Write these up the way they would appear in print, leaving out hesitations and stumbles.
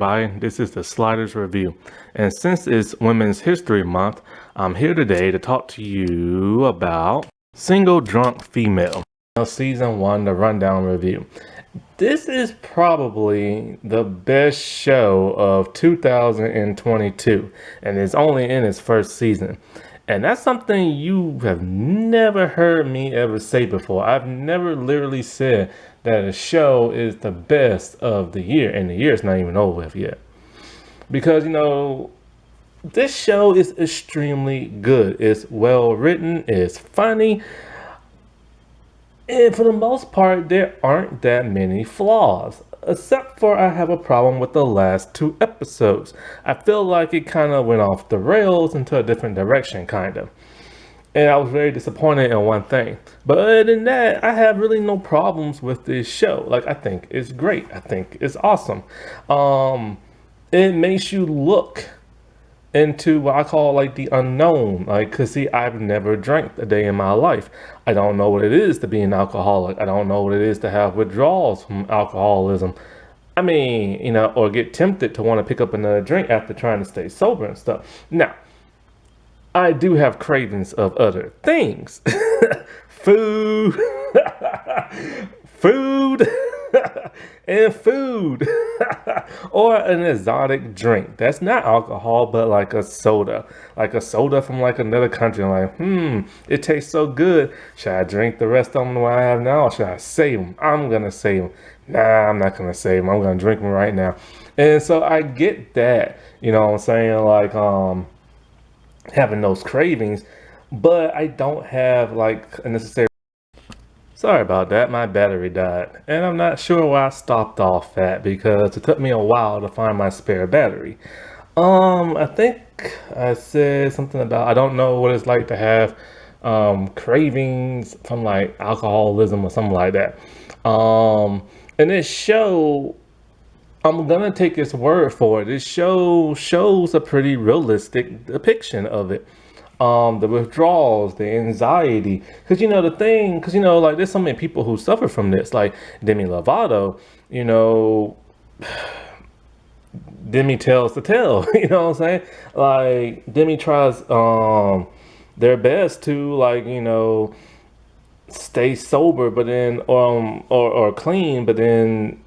everybody, this is the Sliders Review, and since it's Women's History Month, I'm here today to talk to you about Single Drunk Female, Season 1, the Rundown Review. This is probably the best show of 2022, and it's only in its first season. And that's something you have never heard me ever say before. I've never literally said that a show is the best of the year, and the year's not even over with yet. Because, this show is extremely good. It's well written, it's funny, and for the most part, there aren't that many flaws. Except for I have a problem with the last 2 episodes. I feel like it kind of went off the rails into a different direction, kind of. And I was very disappointed in one thing. But other than that, I have really no problems with this show. Like, I think it's great. I think it's awesome. It makes you look into what I call like the unknown. Like, cause see, I've never drank a day in my life. I don't know what it is to be an alcoholic. I don't know what it is to have withdrawals from alcoholism. I mean, or get tempted to want to pick up another drink after trying to stay sober and stuff. Now, I do have cravings of other things. Food, food, and food, or an exotic drink. That's not alcohol, but like a soda from like another country. Like, it tastes so good. Should I drink the rest of them I have now, or should I save them? I'm gonna save them. Nah, I'm not gonna save them. I'm gonna drink them right now. And so I get that, what I'm saying? Like, having those cravings, but I don't have like a necessary. Sorry about that, my battery died, and I'm not sure where I stopped off at because it took me a while to find my spare battery. I think I said something about I don't know what it's like to have cravings from like alcoholism or something like that. And this show, I'm gonna take its word for it. This show shows a pretty realistic depiction of it. The withdrawals, the anxiety, because like there's so many people who suffer from this, like Demi Lovato, Demi tells the tale, you know what I'm saying? Like Demi tries their best to stay sober, but then or clean, but then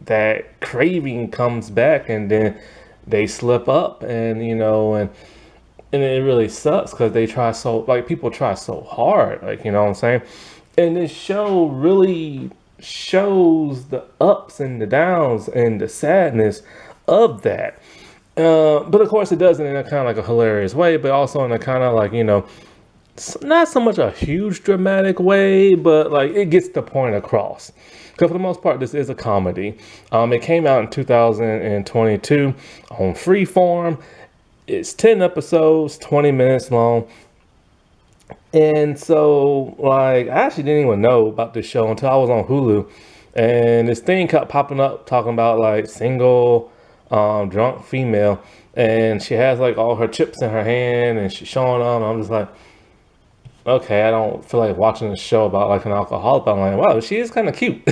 that craving comes back, and then they slip up, and and it really sucks because they try people try so hard, you know what I'm saying? And this show really shows the ups and the downs and the sadness of that. But of course it does it in a kind of like a hilarious way, but also in a kind of like, not so much a huge dramatic way, but like it gets the point across. Because for the most part, this is a comedy. It came out in 2022 on Freeform. It's 10 episodes, 20 minutes long. And so, I actually didn't even know about this show until I was on Hulu. And this thing kept popping up talking about single, drunk female. And she has all her chips in her hand and she's showing them. And I'm just like, okay, I don't feel like watching a show about an alcoholic, but I'm like, wow, she is kind of cute.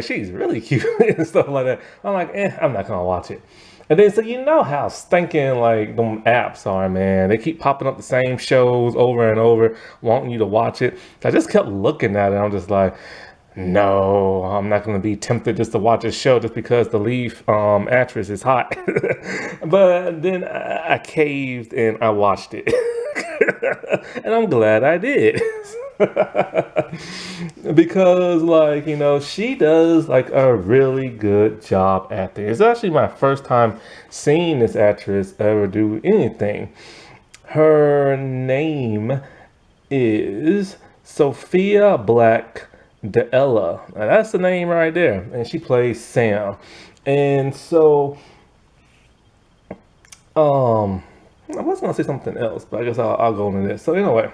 She's really cute and stuff like that. I'm like, I'm not gonna watch it. And then, so how stinking them apps are, man. They keep popping up the same shows over and over, wanting you to watch it. I just kept looking at it. I'm just like, no, I'm not going to be tempted just to watch a show just because the lead actress is hot. But then I caved and I watched it. And I'm glad I did. Because she does a really good job acting. It's actually my first time seeing this actress ever do anything. Her name is Sophia Black Deella. Now that's the name right there, and she plays Sam. And so I was gonna say something else, but I guess I'll go into this. So anyway,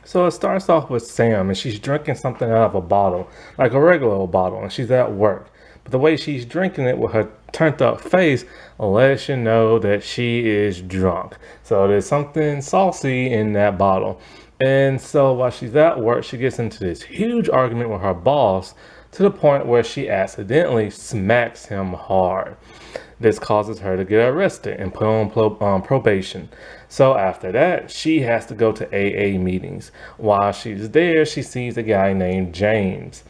so it starts off with Sam, and she's drinking something out of a bottle, like a regular old bottle, and she's at work. But the way she's drinking it with her turned up face lets you know that she is drunk. So there's something saucy in that bottle. And so while she's at work, she gets into this huge argument with her boss to the point where she accidentally smacks him hard. This causes her to get arrested and put on probation. So after that, she has to go to AA meetings. While she's there, she sees a guy named James.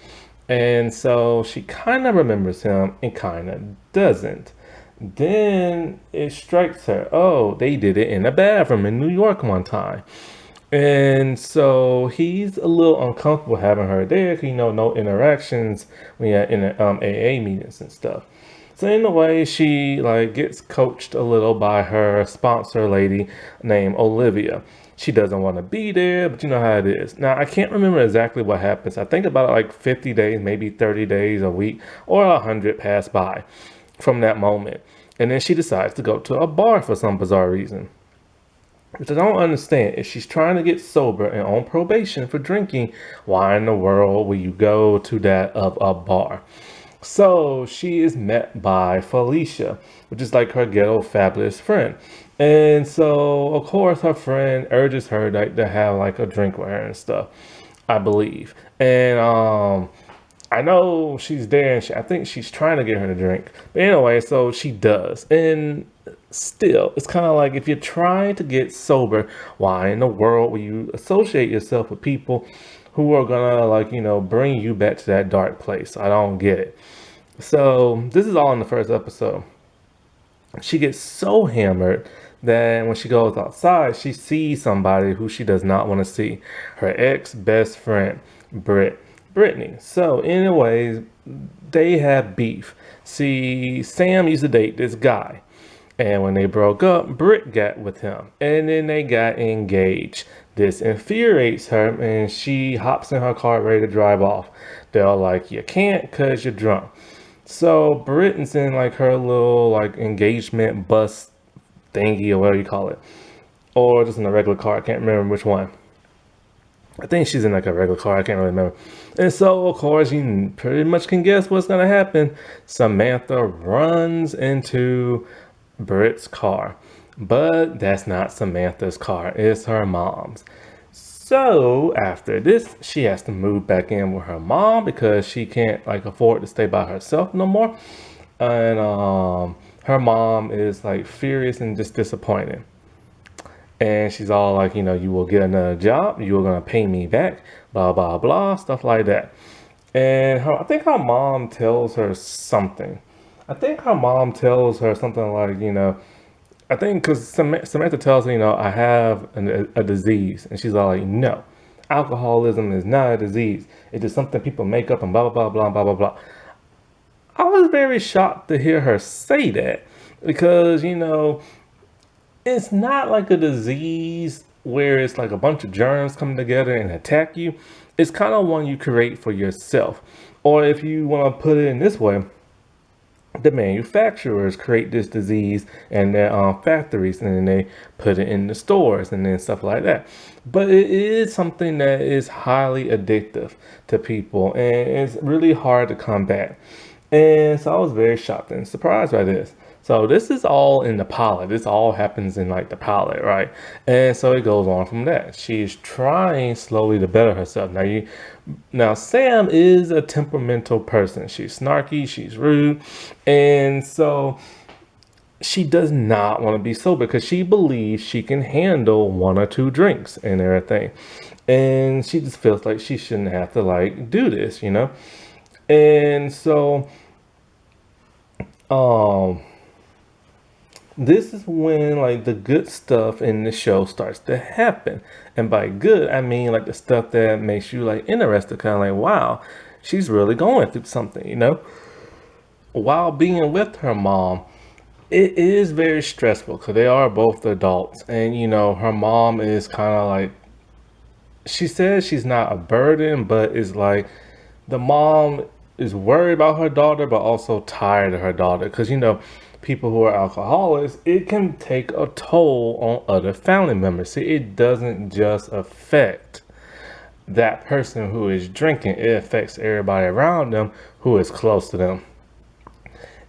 And so she kind of remembers him and kind of doesn't. Then it strikes her, oh, they did it in a bathroom in New York one time. And so he's a little uncomfortable having her there, 'cause, no interactions when you're in AA meetings and stuff. So in a way, she like gets coached a little by her sponsor lady named Olivia. She doesn't want to be there, but you know how it is. Now, I can't remember exactly what happens. I think about like 50 days, maybe 30 days, a week, or 100 pass by from that moment. And then she decides to go to a bar for some bizarre reason. Which I don't understand. If she's trying to get sober and on probation for drinking, why in the world will you go to that of a bar? So she is met by Felicia, which is like her ghetto fabulous friend. And so, of course, her friend urges her like to have like a drink with her and stuff, I believe. And I know she's there, and I think she's trying to get her to drink. But anyway, so she does. And still, it's kind of like if you're trying to get sober, why in the world will you associate yourself with people who are gonna like, bring you back to that dark place? I don't get it. So this is all in the first episode. She gets so hammered that when she goes outside, she sees somebody who she does not want to see. Her ex-best friend, Brittany. So anyways, they have beef. See, Sam used to date this guy. And when they broke up, Britt got with him. And then they got engaged. This infuriates her, and she hops in her car ready to drive off. They're like, you can't because you're drunk. So Brit's in like her little like engagement bus thingy or whatever you call it. Or just in a regular car. I can't remember which one. I think she's in like a regular car. I can't really remember. And so, of course, you pretty much can guess what's going to happen. Samantha runs into Brit's car. But that's not Samantha's car. It's her mom's. So after this, she has to move back in with her mom because she can't like afford to stay by herself no more. And her mom is like furious and just disappointed. And she's all like, you will get another job. You are going to pay me back, blah, blah, blah, stuff like that. And I think her mom tells her something. I think her mom tells her something like, I think because Samantha tells her, I have a disease. And she's all like, no, alcoholism is not a disease. It's just something people make up and blah, blah, blah, blah, blah, blah. I was very shocked to hear her say that because, it's not like a disease where it's like a bunch of germs coming together and attack you. It's kind of one you create for yourself. Or if you want to put it in this way, the manufacturers create this disease in their factories, and then they put it in the stores and then stuff like that. But it is something that is highly addictive to people, and it's really hard to combat. And so I was very shocked and surprised by this. So this is all in the pilot. This all happens in like the pilot, right? And so it goes on from that. She's trying slowly to better herself. Now Sam is a temperamental person. She's snarky, she's rude. And so she does not want to be sober because she believes she can handle one or two drinks and everything. And she just feels like she shouldn't have to like do this, And so, this is when like the good stuff in the show starts to happen. And by good, I mean like the stuff that makes you like interested, kind of like, wow, she's really going through something, While being with her mom, it is very stressful because they are both adults. And, her mom is kind of like, she says she's not a burden, but it's like the mom is worried about her daughter, but also tired of her daughter. Because, people who are alcoholics, it can take a toll on other family members. See, it doesn't just affect that person who is drinking. It affects everybody around them who is close to them.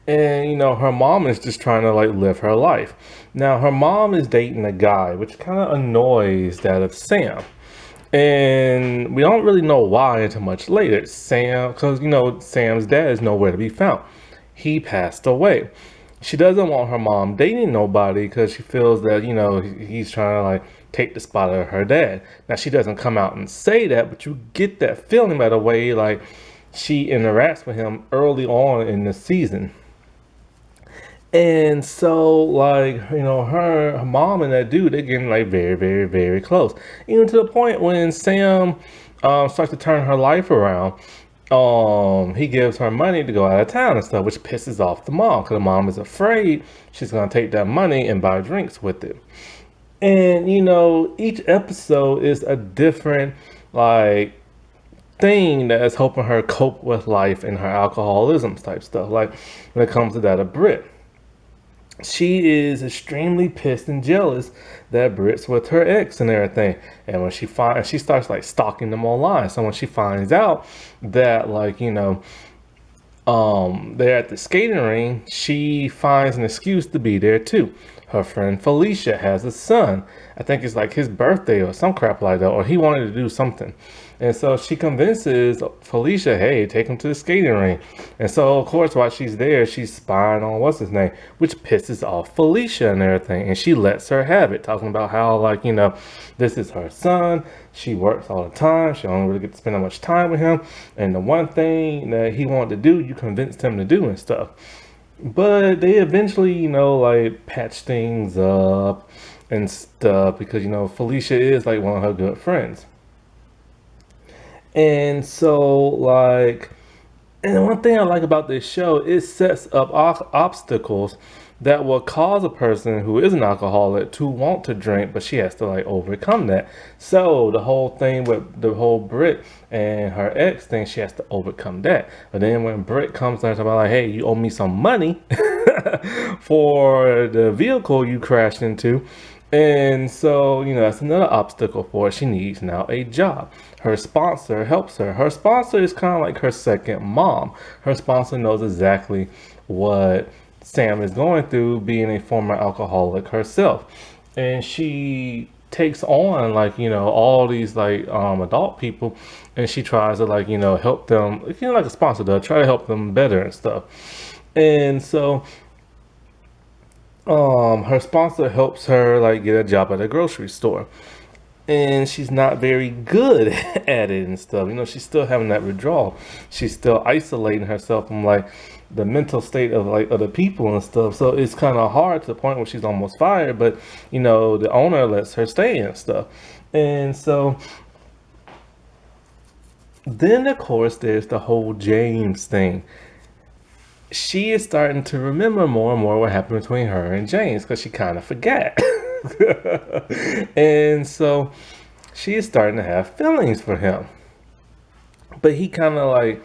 And, her mom is just trying to like live her life. Now, her mom is dating a guy, which kind of annoys that of Sam. And we don't really know why until much later. Sam, because Sam's dad is nowhere to be found. He passed away. She doesn't want her mom dating nobody because she feels that he's trying to like take the spot of her dad. Now she doesn't come out and say that, but you get that feeling by the way like she interacts with him early on in the season. And so, like, her mom and that dude, they're getting like very, very, very close. Even to the point when Sam starts to turn her life around, he gives her money to go out of town and stuff, which pisses off the mom because the mom is afraid she's gonna take that money and buy drinks with it. And each episode is a different like thing that is helping her cope with life and her alcoholism type stuff. Like when it comes to that of Brit. She is extremely pissed and jealous that Brit's with her ex and everything. And when she starts like stalking them online. So when she finds out that they're at the skating ring, she finds an excuse to be there too. Her friend Felicia has a son. I think it's like his birthday or some crap like that, or he wanted to do something. And so she convinces Felicia, hey, take him to the skating ring. And so, of course, while she's there, she's spying on what's his name, which pisses off Felicia and everything. And she lets her have it, talking about how, this is her son. She works all the time. She don't really get to spend that much time with him. And the one thing that he wanted to do, you convinced him to do and stuff. But they eventually, patch things up and stuff because, Felicia is like one of her good friends. And so, and the one thing I like about this show, it sets up obstacles that will cause a person who is an alcoholic to want to drink, but she has to overcome that. So the whole thing with the whole Brit and her ex thing, she has to overcome that. But then when Brit comes to her about like, hey, you owe me some money for the vehicle you crashed into. And so, that's another obstacle for her. She needs now a job. Her sponsor helps her. Her sponsor is kind of like her second mom. Her sponsor knows exactly what Sam is going through, being a former alcoholic herself. And she takes on all these adult people, and she tries to help them, like a sponsor does, try to help them better and stuff. And so her sponsor helps her get a job at a grocery store, and she's not very good at it and stuff. She's still having that withdrawal. She's still isolating herself from the mental state of other people and stuff. So it's kind of hard to the point where she's almost fired, but the owner lets her stay and stuff. And so then of course there's the whole James thing. She is starting to remember more and more what happened between her and James because she kind of forgot. And so she is starting to have feelings for him. But he kind of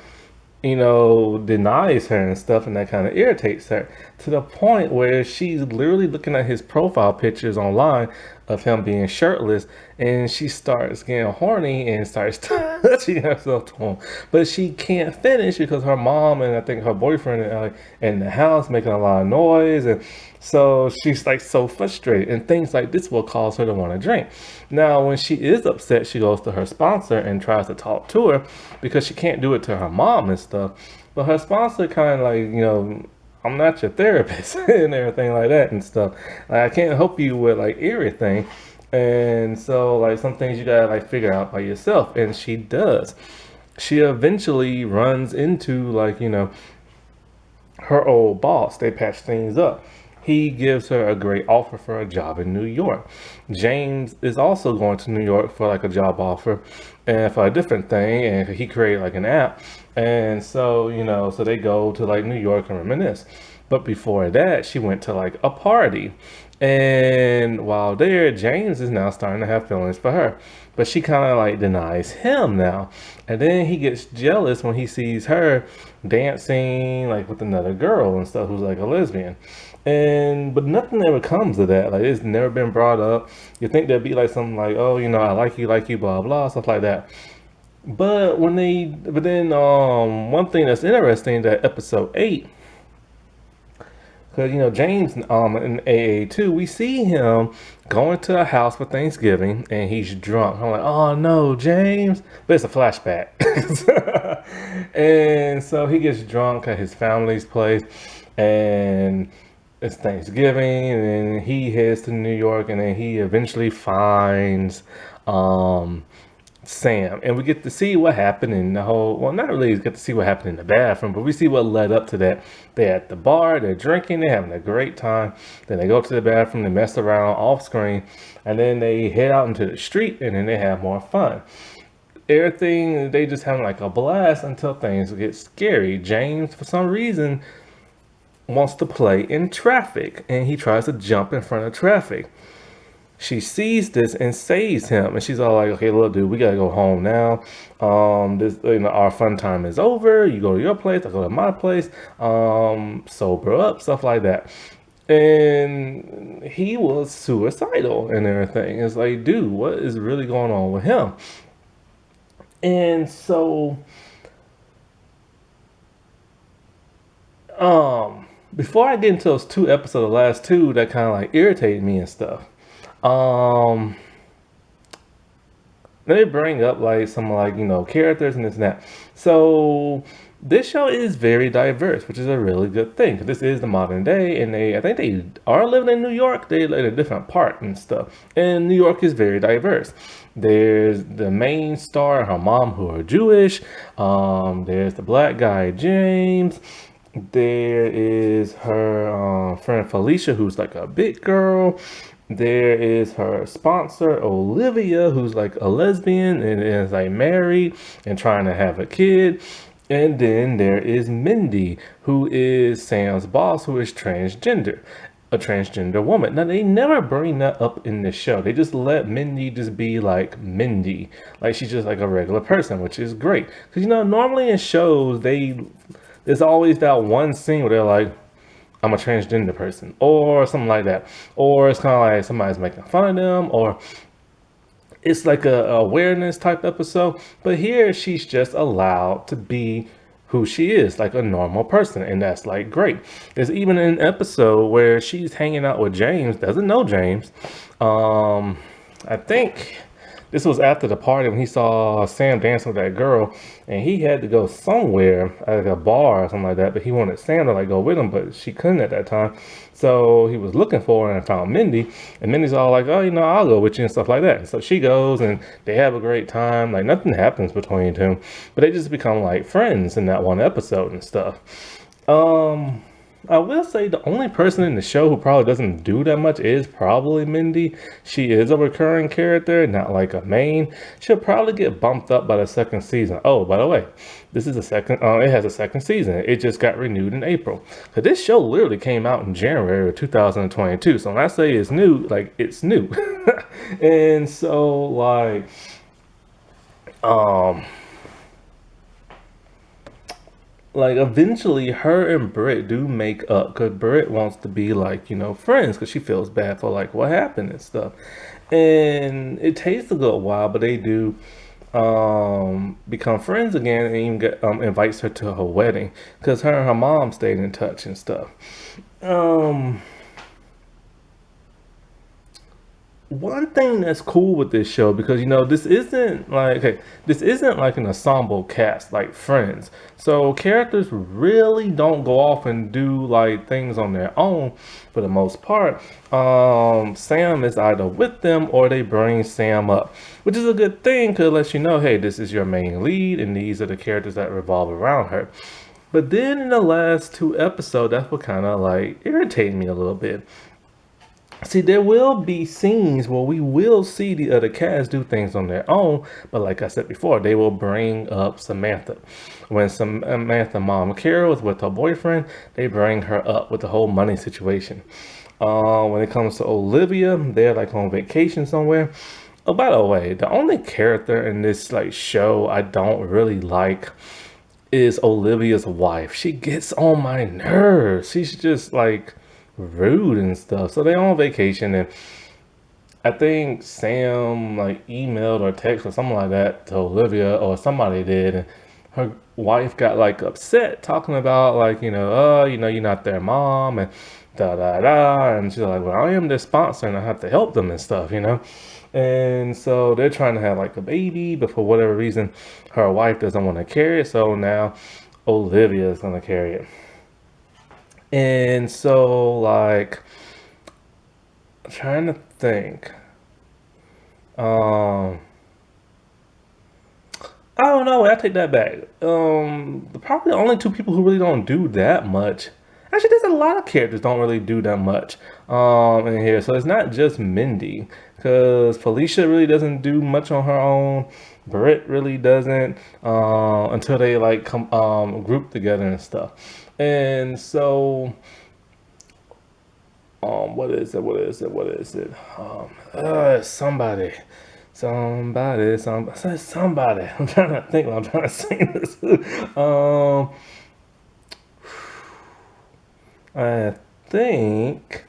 denies her and stuff, and that kind of irritates her to the point where she's literally looking at his profile pictures online of him being shirtless, and she starts getting horny and starts touching herself to him. But she can't finish because her mom and I think her boyfriend are in the house making a lot of noise, and so she's so frustrated, and things like this will cause her to want to drink. Now, when she is upset, she goes to her sponsor and tries to talk to her because she can't do it to her mom and stuff. But her sponsor kind of I'm not your therapist and everything like that and stuff. I can't help you with everything. And so some things you gotta figure out by yourself. And she does. She eventually runs into her old boss. They patch things up. He gives her a great offer for a job in New York. James is also going to New York for a job offer and for a different thing. And he created an app. And so, so they go to New York and reminisce. But before that, she went to a party. And while there, James is now starting to have feelings for her. But she kind of denies him now. And then he gets jealous when he sees her dancing with another girl and stuff who's a lesbian. But nothing ever comes of that. It's never been brought up. You think there'd be something oh, I like you, blah, blah, stuff like that. But then one thing that's interesting that episode 8, Because James in AA2, we see him going to a house for Thanksgiving and he's drunk. I'm like, oh no, James, but it's a flashback. And so he gets drunk at his family's place, and it's Thanksgiving, and then he heads to New York, and then he eventually finds um, Sam, and we get to see what happened in the whole. Well, not really get to see what happened in the bathroom, but we see what led up to that. They're at the bar, they're drinking, they're having a great time. Then they go to the bathroom, they mess around off screen, and then they head out into the street, and then they have more fun. Everything they just having like a blast until things get scary. James, for some reason, wants to play in traffic, and he tries to jump in front of traffic. She sees this and saves him, and she's all like, "Okay, look, dude, we gotta go home now. This, our fun time is over. You go to your place, I go to my place. Sober up, stuff like that." And he was suicidal and everything. It's like, dude, what is really going on with him? And so, before I get into those two episodes, the last two that kind of like irritated me and stuff. Um, Let me bring up like some like characters and this and that. So this show is very diverse, which is a really good thing. 'Cause this is the modern day, and I think they are living in New York. They live in a different part and stuff. And New York is very diverse. There's the main star and her mom who are Jewish. There's the black guy James. There is her friend Felicia, who's like a big girl. There is her sponsor Olivia, who's like a lesbian and is like married and trying to have a kid. And then there is Mindy, who is Sam's boss, who is transgender, a transgender woman. Now they never bring that up in the show. They just let Mindy just be like Mindy, like she's just like a regular person, which is great. Because normally in shows there's always that one scene where they're like, I'm a transgender person, or something like that. Or it's kind of like somebody's making fun of them, or it's like a awareness type episode. But here she's just allowed to be who she is, like a normal person, and that's like great. There's even an episode where she's hanging out with James, doesn't know James. I think this was after the party when he saw Sam dancing with that girl, and he had to go somewhere, like a bar or something like that, but he wanted Sam to like go with him, but she couldn't at that time. So he was looking for her and found Mindy, and Mindy's all like, oh, I'll go with you and stuff like that. So she goes and they have a great time. Like nothing happens between them, but they just become like friends in that one episode and stuff. I will say the only person in the show who probably doesn't do that much is probably Mindy. She is a recurring character, not like a main. She'll probably get bumped up by the second season. Oh, by the way, this is the second. It has a second season. It just got renewed in April. Cause this show literally came out in January of 2022. So when I say it's new, like it's new. And so like eventually her and Britt do make up because Britt wants to be like friends because she feels bad for like what happened and stuff. And it takes a good while, but they do become friends again, and even invites her to her wedding because her and her mom stayed in touch and stuff. um One thing that's cool with this show, because this isn't like an ensemble cast like Friends, so characters really don't go off and do like things on their own for the most part. Sam is either with them or they bring Sam up, which is a good thing because it lets hey, this is your main lead and these are the characters that revolve around her. But then in the last two episodes, that's what kind of like irritated me a little bit. See, there will be scenes where we will see the other cast do things on their own, but like I said before, they will bring up Samantha. When Samantha mom Carol is with her boyfriend, they bring her up with the whole money situation. When it comes to Olivia, they're like on vacation somewhere. Oh, by the way, the only character in this like show I don't really like is Olivia's wife. She gets on my nerves. She's just like rude and stuff. So they're on vacation, and I think Sam like emailed or text or something like that to Olivia, or somebody did, and her wife got like upset talking about like, oh, you're not their mom and da da da. And she's like, well, I am their sponsor and I have to help them and stuff. And so they're trying to have like a baby, but for whatever reason, her wife doesn't want to carry it. So now Olivia is going to carry it. And so, like, I'm trying to think. Um, I don't know. I take that back. Probably the only two people who really don't do that much. Actually, there's a lot of characters don't really do that much in here. So it's not just Mindy, because Felicia really doesn't do much on her own. Britt really doesn't until they like come group together and stuff. And so, what is it? What is it? What is it? Somebody. Somebody. I'm trying to think while I'm trying to sing this. I think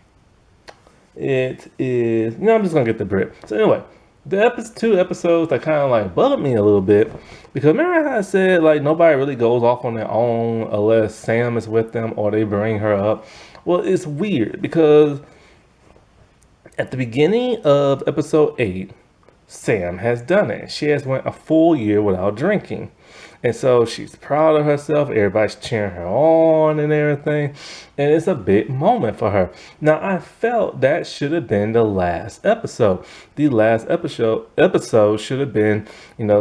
it is. I'm just gonna get the Brit. So anyway, the two episodes that kind of like bugged me a little bit because remember how I said like nobody really goes off on their own unless Sam is with them or they bring her up. Well, it's weird because at the beginning of episode 8, Sam has done it. She has went a full year without drinking. And so she's proud of herself. Everybody's cheering her on and everything. And it's a big moment for her. Now, I felt that should have been the last episode. The last episode should have been,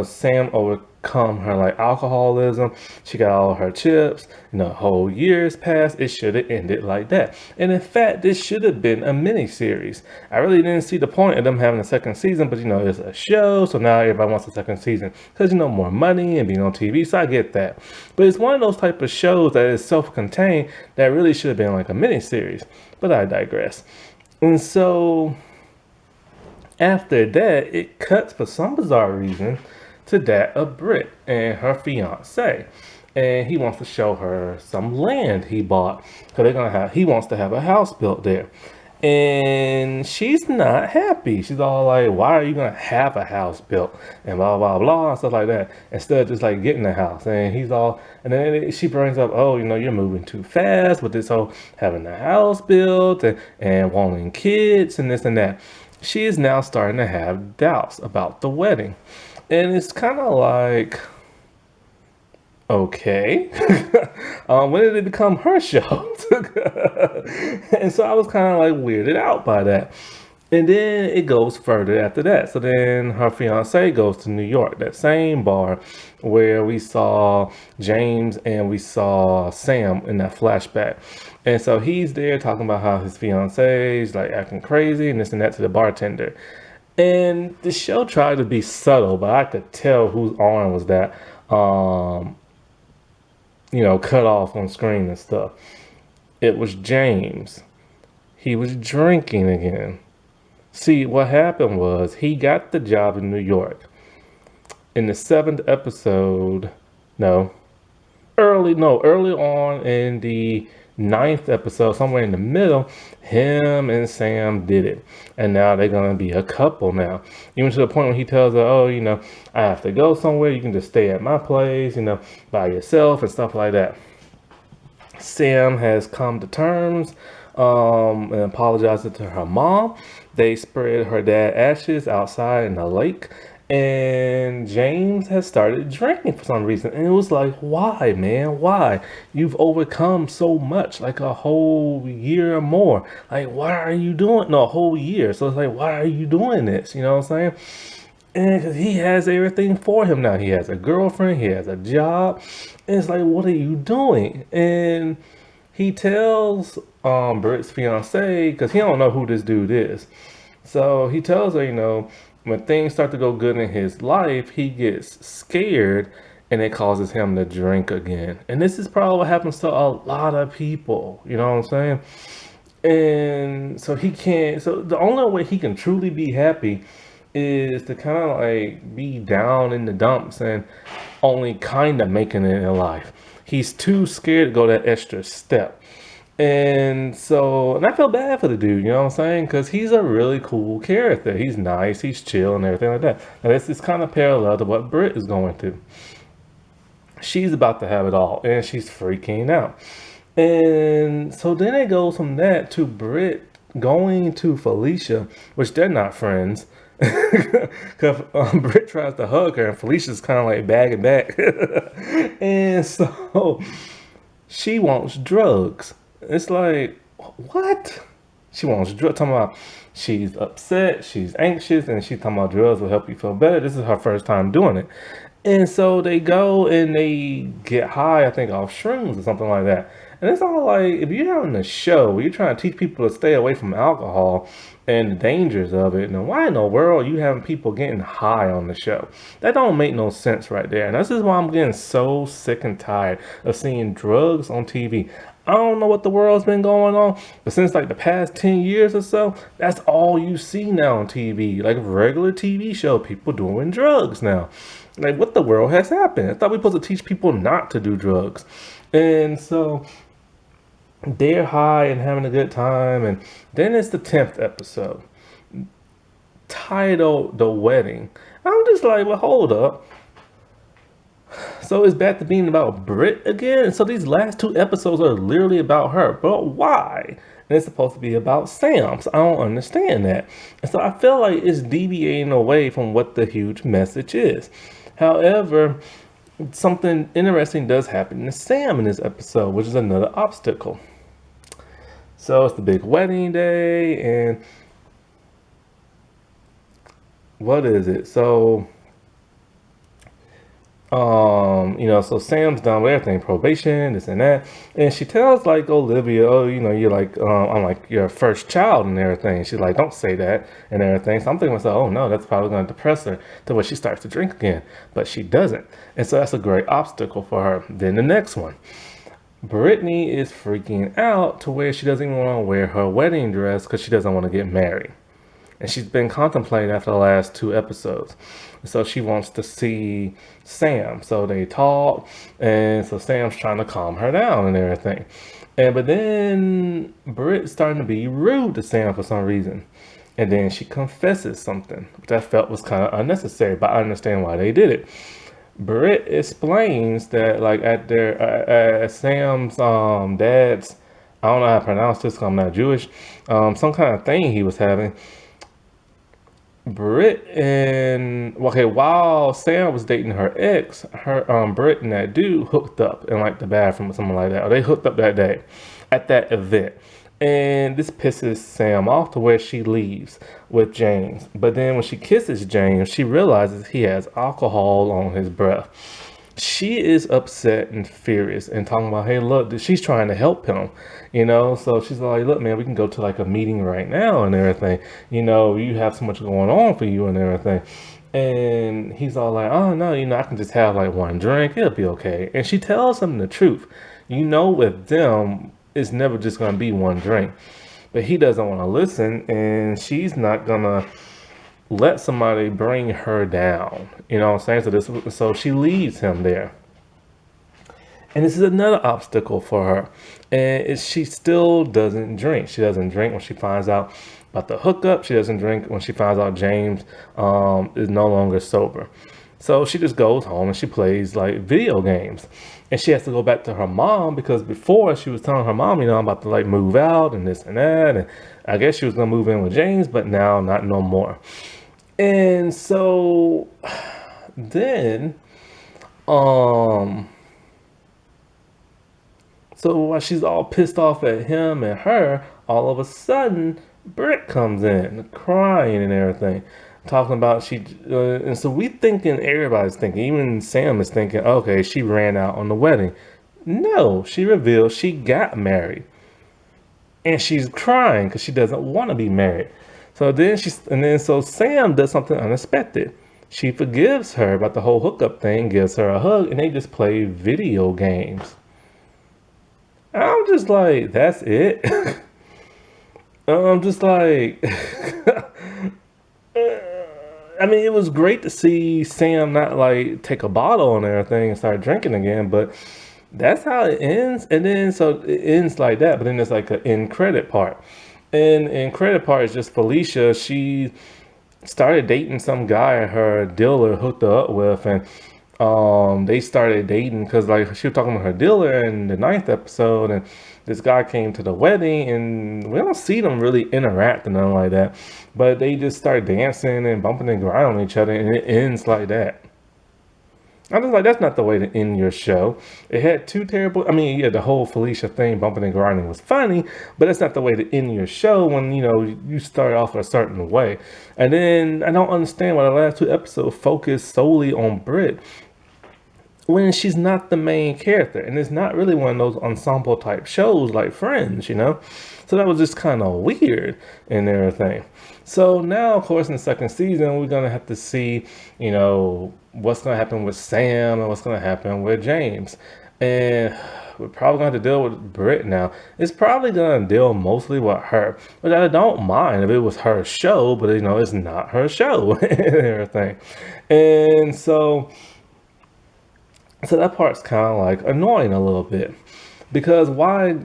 Sam overcome her like alcoholism. She got all her chips. A whole year's passed. It should have ended like that. And in fact, this should have been a mini series. I really didn't see the point of them having a second season, but it's a show, so now everybody wants a second season because more money and being on TV. So I get that. But it's one of those type of shows that is self-contained that really should have been like a mini series. But I digress. And so after that, it cuts for some bizarre reason to that of Britt and her fiance. And he wants to show her some land he bought because he wants to have a house built there. And she's not happy. She's all like, why are you going to have a house built? And blah, blah, blah, and stuff like that. Instead of just like getting a house. And and then she brings up, oh, you're moving too fast with this whole having a house built and wanting kids and this and that. She is now starting to have doubts about the wedding. And it's kind of like, okay. When did it become her show? And so I was kind of like weirded out by that. And then it goes further after that. So then her fiance goes to New York, that same bar where we saw James and we saw Sam in that flashback. And so he's there talking about how his fiance is like acting crazy and this and that to the bartender. And the show tried to be subtle, but I could tell whose arm was that, cut off on screen and stuff. It was James. He was drinking again. See, what happened was he got the job in New York. In the 7th episode, early on in the 9th episode, somewhere in the middle, him and Sam did it. And now they're going to be a couple now. Even to the point when he tells her, oh, I have to go somewhere. You can just stay at my place, by yourself and stuff like that. Sam has come to terms and apologized to her mom. They spread her dad's ashes outside in the lake. And James has started drinking for some reason. And it was like, why, man? Why? You've overcome so much, like a whole year or more. Like, why are you doing a whole year? So it's like, why are you doing this? You know what I'm saying? And because he has everything for him now. He has a girlfriend. He has a job. And it's like, what are you doing? And he tells Britt's fiance, because he don't know who this dude is. So he tells her, when things start to go good in his life, he gets scared and it causes him to drink again. And this is probably what happens to a lot of people. You know what I'm saying? And so so the only way he can truly be happy is to kind of like be down in the dumps and only kind of making it in life. He's too scared to go that extra step. And I feel bad for the dude, you know what I'm saying? Because he's a really cool character. He's nice, he's chill and everything like that. And this is kind of parallel to what Britt is going through. She's about to have it all, and she's freaking out. And so then it goes from that to Britt going to Felicia, which they're not friends. Because Britt tries to hug her, and Felicia's kind of like bagging back. And so she wants drugs. It's like, what? She wants drugs. Talking about she's upset, she's anxious, and she's talking about drugs will help you feel better. This is her first time doing it. And so they go and they get high, I think, off shrooms or something like that. And it's all like, if you're having a show where you're trying to teach people to stay away from alcohol and the dangers of it, then why in the world are you having people getting high on the show? That don't make no sense right there. And this is why I'm getting so sick and tired of seeing drugs on TV. I don't know what the world's been going on, but since like the past 10 years or so, that's all you see now on TV. Like regular TV show, people doing drugs now. Like, what the world has happened? I thought we were supposed to teach people not to do drugs. And so they're high and having a good time. And then it's the 10th episode, titled The Wedding. I'm just like, well, hold up. So it's back to being about Britt again. So these last two episodes are literally about her. But why? And it's supposed to be about Sam. So I don't understand that. And so I feel like it's deviating away from what the huge message is. However, something interesting does happen to Sam in this episode, which is another obstacle. So it's the big wedding day, and what is it? So so Sam's done with everything, probation, this and that. And she tells like Olivia, oh, you're like, I'm like your first child and everything. She's like, don't say that and everything. So I'm thinking to myself, oh no, that's probably going to depress her to where she starts to drink again. But she doesn't. And so that's a great obstacle for her. Then the next one. Brittany is freaking out to where she doesn't even want to wear her wedding dress because she doesn't want to get married. And she's been contemplating after the last two episodes. So she wants to see Sam. So they talk, and so Sam's trying to calm her down and everything. But then Britt's starting to be rude to Sam for some reason. And then she confesses something, which I felt was kind of unnecessary, but I understand why they did it. Britt explains that like at Sam's dad's, I don't know how to pronounce this because I'm not Jewish, some kind of thing he was having. Britt and while Sam was dating her ex, Britt and that dude hooked up in like the bathroom or something like that. Or they hooked up that day at that event. And this pisses Sam off to where she leaves with James. But then when she kisses James, she realizes he has alcohol on his breath. She is upset and furious and talking about, hey, look, she's trying to help him, so she's like, look, man, we can go to like a meeting right now and everything, you have so much going on for you and everything. And he's all like, oh no, I can just have like one drink, it'll be okay. And she tells him the truth. With them, it's never just going to be one drink, but he doesn't want to listen, and she's not gonna let somebody bring her down. You know what I'm saying? So she leaves him there. And this is another obstacle for her. And she still doesn't drink. She doesn't drink when she finds out about the hookup. She doesn't drink when she finds out James is no longer sober. So she just goes home and she plays like video games. And she has to go back to her mom because before she was telling her mom, I'm about to like move out and this and that. And I guess she was going to move in with James, but now not no more. And so then, so while she's all pissed off at him and her, all of a sudden, Britt comes in, crying and everything, talking about and so everybody's thinking, even Sam is thinking, okay, she ran out on the wedding. No, she revealed she got married. And she's crying because she doesn't want to be married. So so Sam does something unexpected. She forgives her about the whole hookup thing, gives her a hug, and they just play video games. I'm just like, that's it. I'm just like, it was great to see Sam not like take a bottle and everything and start drinking again, but that's how it ends. And then so it ends like that, but then there's like an end credit part. And in credit part is just Felicia. She started dating some guy her dealer hooked her up with, and they started dating because like she was talking to her dealer in the ninth episode, and this guy came to the wedding, and we don't see them really interact and nothing like that, but they just start dancing and bumping and grinding on each other, and it ends like that. I was like, that's not the way to end your show. It had two terrible. I mean, yeah, the whole Felicia thing, bumping and grinding, was funny, but that's not the way to end your show when you start off a certain way. And then I don't understand why the last two episodes focus solely on Brit when she's not the main character, and it's not really one of those ensemble type shows like Friends. So that was just kind of weird and everything. So now, of course, in the second season, we're gonna have to see, what's gonna happen with Sam and what's gonna happen with James, and we're probably gonna have to deal with Britt now. It's probably gonna deal mostly with her, but I don't mind if it was her show, but it's not her show and everything, and so that part's kind of like annoying a little bit because why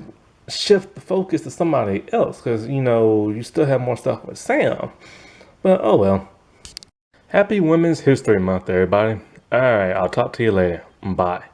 shift the focus to somebody else? Because, you still have more stuff with Sam. But oh well. Happy Women's History Month, everybody. All right, I'll talk to you later. Bye.